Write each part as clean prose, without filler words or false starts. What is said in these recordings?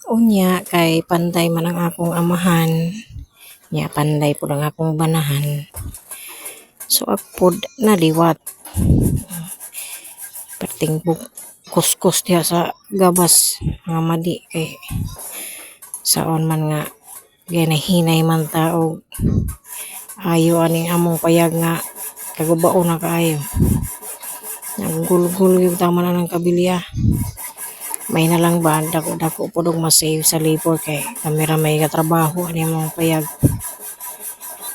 Unya kay panday man ang akong amahan, nya panday pud ang akong banahan. So agpod naliwat perting kuskus diha sa gabas nga madi kay saon man nga ginahinay man ta og ayo aning among payag nga kagubaon na kaayo. Nagulgul yung tama na ng kabilya. May na lang ba dako-dako po dong masave sa labor kay kamera may katrabaho ani mong payag.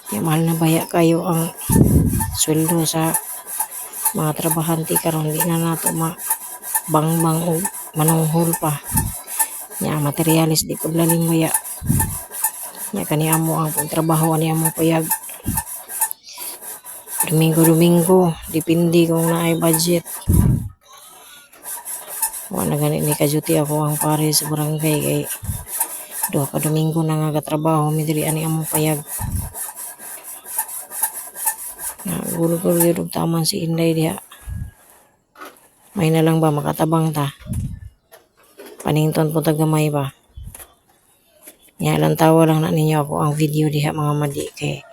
Kaya mahal na baya kayo ang sweldo sa mga trabahante karon di na nato bangbang o manunghol pa. Nya materialis di pud laling baya. Nya kani amo ang trabaho ani among payag. Domingo depende kung naay budget. Wala gani ni kajuti ako ang pare sa barangay kay duha ka Domingo na nga katrabaho mi diri ani among payag. Gulugol gyud taman si Inday diha. May na lang ba makatabang ta. Panington po tagamay ba. Nya lang tawa lang na ninyo ako ang video diha mga madi kay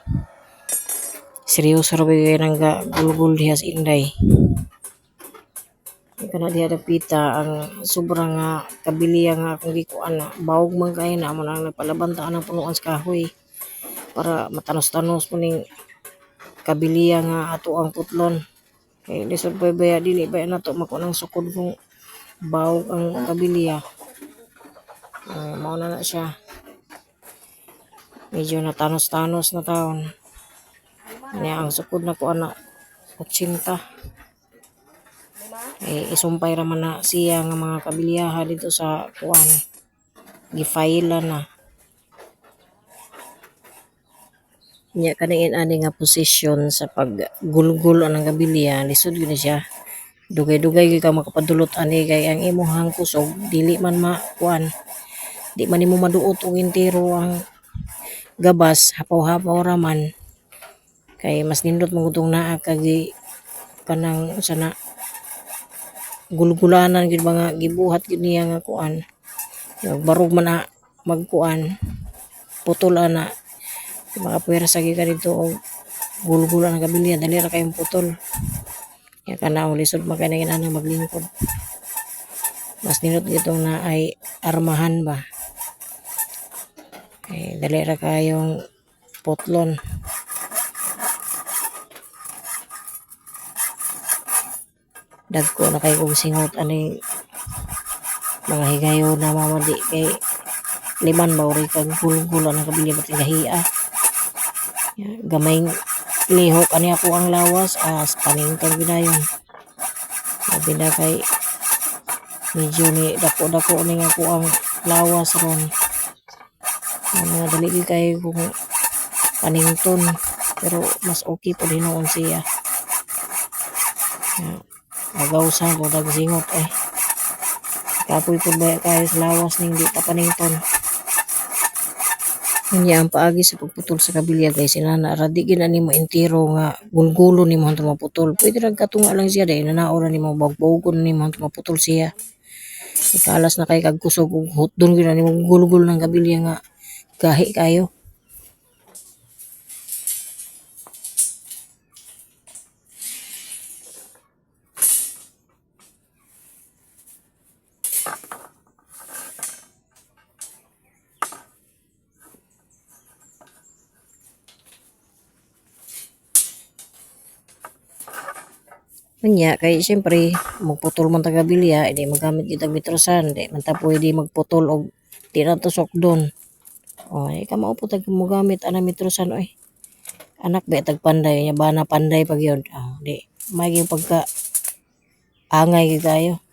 seryoso ra gyud nang gulugol diha si Inday. Kana diha dapita ang sobrang nga kabiliya nga akong gikuan na bawog man kay na mo nang napalabantaan ang punuan sa kahoy para matanos-tanos mo ning kabiliya nga ato ang putlon. Kay lisod pa baya dili ba na to mako nang sukod kung bawog ang kabiliya. Mao na siya. Medyo natanos-tanos na taon. Kanya ang sukod na ko ana 80. Isumpay raman na siya nga mga kabiliyaha dito sa kuan gifaila na nya kaniin ani nga posisyon sa paggulgul anang kabilya lisod gyud siya dugay-dugay gyud ka makapadulot ani kay ang imong kusog dili man makuan di man nimo maduot og entero ang gabas hapaw-hapaw raman kay mas nindot mo gutong naa kagi kanang sana gulgulanan gid mga gibuhat gid niya nga kuan barog man na magkuan putol ana mga puwersa gid ka dito og gulgulan ang kabilya dali ra kayong putol ya kana og lisod magkanay ana maglingkod mas nindot gitong na ay armahan ba dali ra kayong putlon. Dagko na kay kong singot ani mga higayon na mamadi kay liman ba uri kag gulgulan ang kabilya bating gahiya. Gamay lihok ani ako ang lawas as panington ginayon. Labi na kay medyo ni dako-dako ni ako ang lawas ron. Mga dali kay kung panington pero mas okay po din noon siya. Nagawsan ko nagsingot kapoy po ba kayo sa lawas ning di panington. Unya ang paagi sa pagputol sa kabilya guys inana radi gid ani mo entero nga gulgulo nimo hantud maputol pwede ra katunga lang siya dahil nanaora nimo bagbawgon nimo hantud maputol siya ikalas na kay kag kusog ug hutdon gid nimo gulgul ng kabilya nga gahi kayo. Unya kay syempre magputol man ta kabilya edi magamit kita mitrosan di man ta pwede magputol og di na tusok don. Kamao po tag mo gamit ana mitrosan anak ba tag panday nya bana panday pag yun di may pagka angay gid kayo.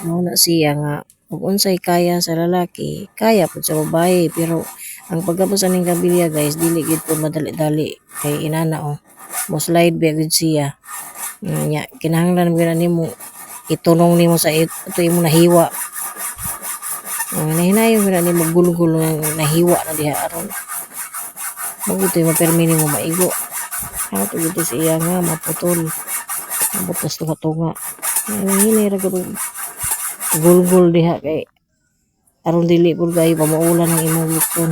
Mao na siya nga kung unsay kaya sa lalaki kaya pud sa babae pero ang pagkapos aning kabilya guys dili gid pud madali-dali kay inana mo slide ba gud siya nya kinahanglan gyud nimo itunong nimo sa ito imong nahiwa nahinayon gyud nimo gulgul nahiwa na diha aron mabuti mapermi nimo maigo ato gid siya nga maputol mabutos tunga-tunga hinay ra gud gulgul diha kay aron dili pud kayo pamaulan ng imong lukton.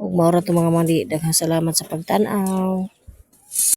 Ug mao ra to mga mandi, daghang salamat sa pagtan-aw.